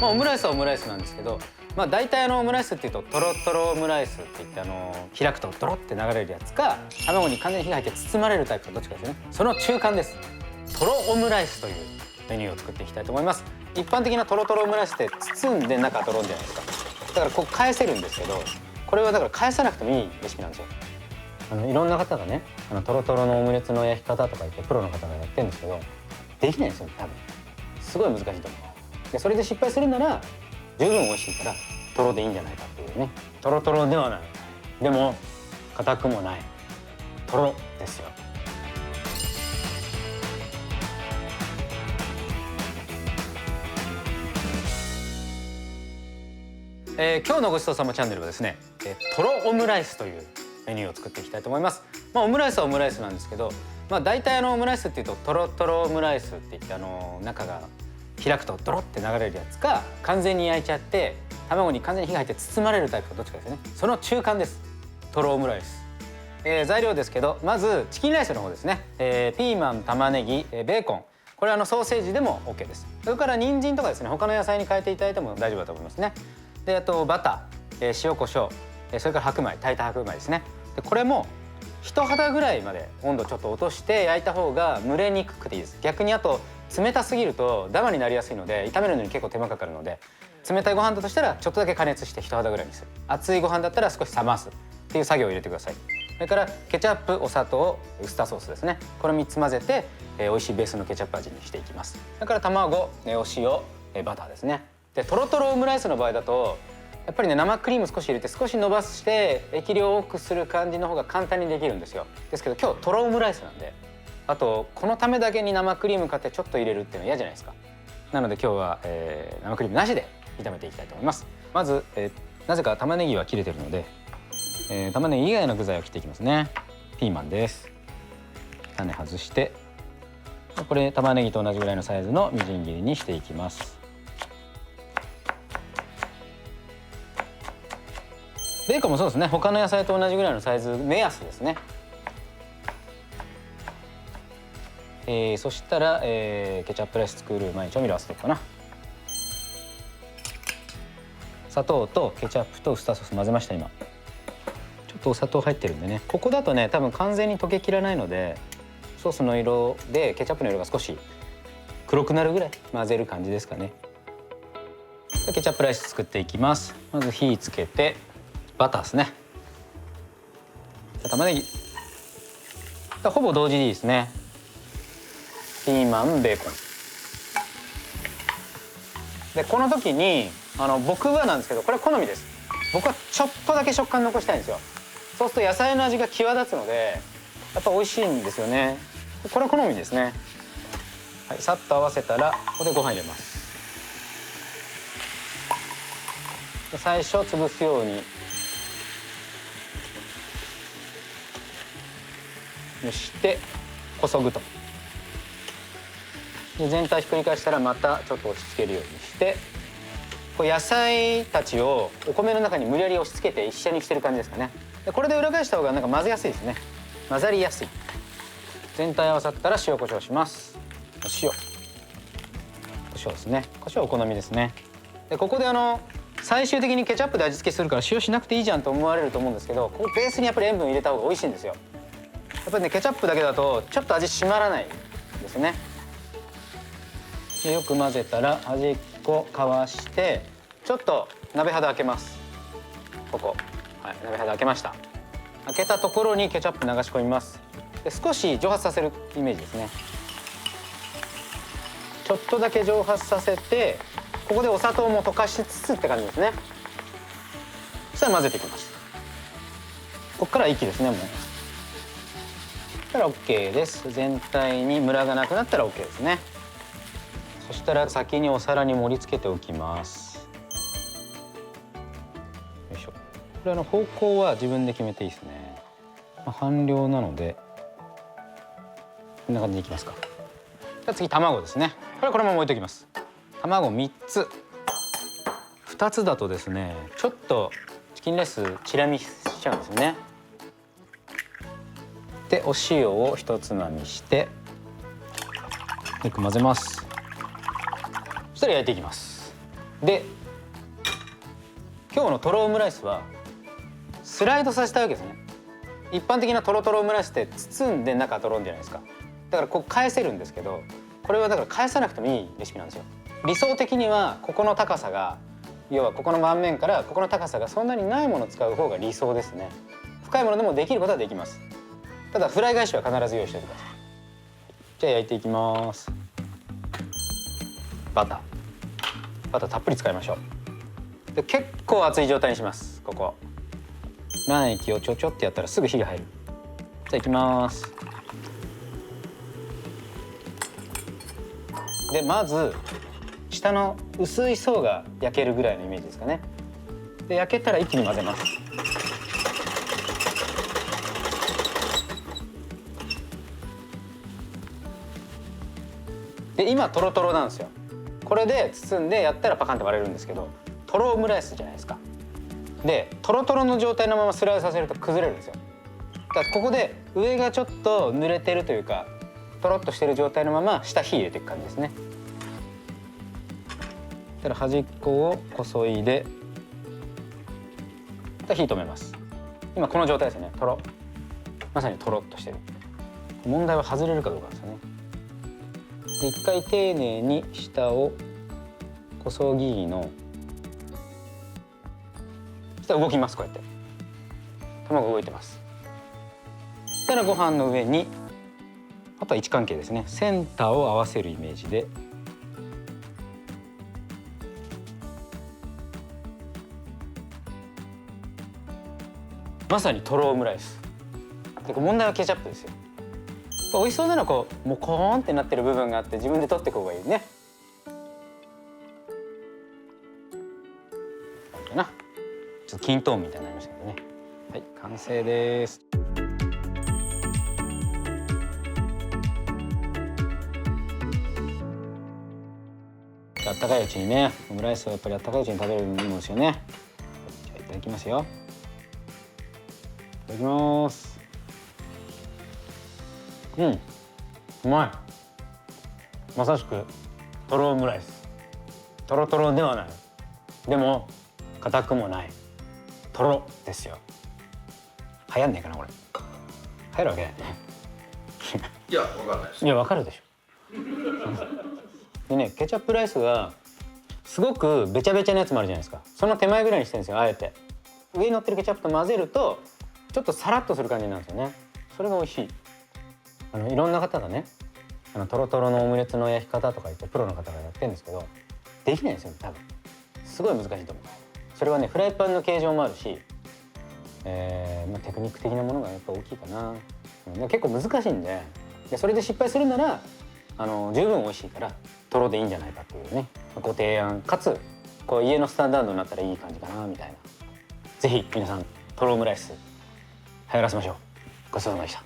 オムライスはオムライスなんですけど、大体オムライスっていうとトロトロオムライスっていって開くとドロって流れるやつか、卵に完全に火が入って包まれるタイプかどっちかですよね。その中間です。トロオムライスというメニューを作っていきたいと思います。一般的なトロトロオムライスって包んで中とろんじゃないですか。だからこう返せるんですけど、これはだから返さなくてもいいレシピなんですよ。いろんな方がね、トロトロのオムレツの焼き方とか言ってプロの方がやってるんですけど、できないんですよ多分。すごい難しいと思う。でそれで失敗するなら十分美味しいからトロでいいんじゃないかっていうね。トロトロではない、でも硬くもないトロですよ。今日のごちそうさまチャンネルはですね、トロオムライスというメニューを作っていきたいと思います。オムライスはオムライスなんですけど、大体オムライスっていうとトロトロオムライスっていって中が開くとドロって流れるやつか、完全に焼いちゃって卵に完全に火が入って包まれるタイプかどっちかですね。その中間です。トロオムライス。材料ですけど、まずチキンライスの方ですね。ピーマン、玉ねぎ、ベーコン。これソーセージでも OK です。それから人参とかですね、他の野菜に変えていただいても大丈夫だと思いますね。であとバター、塩コショウ、それから白米、炊いた白米ですね。でこれも人肌ぐらいまで温度ちょっと落として焼いた方が蒸れにくくていいです。逆にあと冷たすぎるとダマになりやすいので、炒めるのに結構手間かかるので、冷たいご飯だとしたらちょっとだけ加熱して人肌ぐらいにする。熱いご飯だったら少し冷ますっていう作業を入れてください。それからケチャップ、お砂糖、ウスターソースですね。これ3つ混ぜて、美味しいベースのケチャップ味にしていきます。それから卵、お塩、バターですね。でトロトロオムライスの場合だとやっぱりね、生クリーム少し入れて少し伸ばして液量を多くする感じの方が簡単にできるんですよ。ですけど今日トロオムライスなんで、あとこのためだけに生クリーム買ってちょっと入れるっていうのは嫌じゃないですか。なので今日は、生クリームなしで炒めていきたいと思います。まず、なぜか玉ねぎは切れてるので、玉ねぎ以外の具材を切っていきますね。ピーマンです。種外して、これ玉ねぎと同じぐらいのサイズのみじん切りにしていきます。ベーコンもそうですね。他の野菜と同じぐらいのサイズ目安ですね。そしたら、ケチャップライス作る前に調味料合わせておくかな。砂糖とケチャップとウスターソース混ぜました。今ちょっとお砂糖入ってるんでね、ここだとね多分完全に溶けきらないので、ソースの色でケチャップの色が少し黒くなるぐらい混ぜる感じですかね。ケチャップライス作っていきます。まず火つけてバターですね。玉ねぎほぼ同時にいいですね。ピーマン、ベーコンで、この時に僕はなんですけど、これは好みです。僕はちょっとだけ食感残したいんですよ。そうすると野菜の味が際立つのでやっぱ美味しいんですよね。これは好みですね。はい、さっと合わせたらここでご飯入れます。最初潰すように蒸してこそぐと。で全体ひっくり返したらまたちょっと押し付けるようにして、こう野菜たちをお米の中に無理やり押し付けて一緒にしてる感じですかね。でこれで裏返した方がなんか混ぜやすいですね。混ざりやすい。全体合わさったら塩コショウします。コショウですね。コショウお好みですね。でここで最終的にケチャップで味付けするから塩しなくていいじゃんと思われると思うんですけど、ここベースにやっぱり塩分入れた方が美味しいんですよ。やっぱりね、ケチャップだけだとちょっと味締まらないですね。でよく混ぜたら端っこかわしてちょっと鍋肌開けます。ここ、はい、鍋肌開けました。開けたところにケチャップ流し込みます。で少し蒸発させるイメージですね。ちょっとだけ蒸発させて、ここでお砂糖も溶かしつつって感じですね。そしたら混ぜていきます。ここから息ですね。もうそしたら OK です。全体にムラがなくなったら OK ですね。そしたら先にお皿に盛り付けておきます。よいしょ。これ方向は自分で決めていいですね。半量なのでこんな感じでいきますか。じゃあ次卵ですね。このまま置いておきます。卵3つ。2つだとですね、ちょっとチキンライスチラ見しちゃうんですよね。でお塩を1つまみしてよく混ぜます。そしたら焼いていきます。で今日のトロオムライスはスライドさせたわけですね。一般的なトロトロオムライスって包んで中トロンじゃないですか。だからこう返せるんですけど、これはだから返さなくてもいいレシピなんですよ。理想的にはここの高さが、要はここの盤面からここの高さがそんなにないものを使う方が理想ですね。深いものでもできることはできます。ただフライ返しは必ず用意しておいてください。じゃあ焼いていきます。バターたっぷり使いましょう。で結構熱い状態にします。ここ卵液をちょちょってやったらすぐ火が入る。じゃあいきます。でまず下の薄い層が焼けるぐらいのイメージですかね。で焼けたら一気に混ぜます。で今トロトロなんですよ。これで包んでやったらパカンって割れるんですけど、トロオムライスじゃないですか。でトロトロの状態のままスライドさせると崩れるんですよ。だからここで上がちょっと濡れてるというかトロッとしてる状態のまま下火入れていく感じですね。だから端っこをこそいで火止めます。今この状態ですね。トロ、まさにトロッとしてる。問題は外れるかどうかですね。で一回丁寧に下をこそぎの下動きます。こうやって卵動いてます。そしたらご飯の上にあとは位置関係ですね。センターを合わせるイメージでまさにトロオムライス。で問題はケチャップですよ。美味しそうなのはこうもうコーンってなってる部分があって自分で取っていく方がいいね。かな。ちょっと均等みたいになりましたけどね。はい、完成です。あったかいうちにね、オムライスはやっぱりあったかいうちに食べるものですよね。じゃあいただきますよ。いただきます。うまい。まさしくトロオムライス。トロトロではない。でも硬くもない。トロですよ。流行んねえかなこれ。流行るわけないね。いや、わかんないです。いやわかるでしょ。でね、ケチャップライスがすごくべちゃべちゃなやつもあるじゃないですか。その手前ぐらいにしてるんですよ。あえて上に乗ってるケチャップと混ぜるとちょっとサラッとする感じなんですよね。それが美味しい。いろんな方がね、トロトロのオムレツの焼き方とか言ってプロの方がやってるんですけど、できないんですよ多分。すごい難しいと思う。それはねフライパンの形状もあるし、テクニック的なものがやっぱ大きいかな。結構難しいんで、それで失敗するなら十分美味しいからトロでいいんじゃないかっていうねご提案かつこう家のスタンダードになったらいい感じかなみたいな。ぜひ皆さんトロオムライス流行らせましょう。ごちそうさまでした。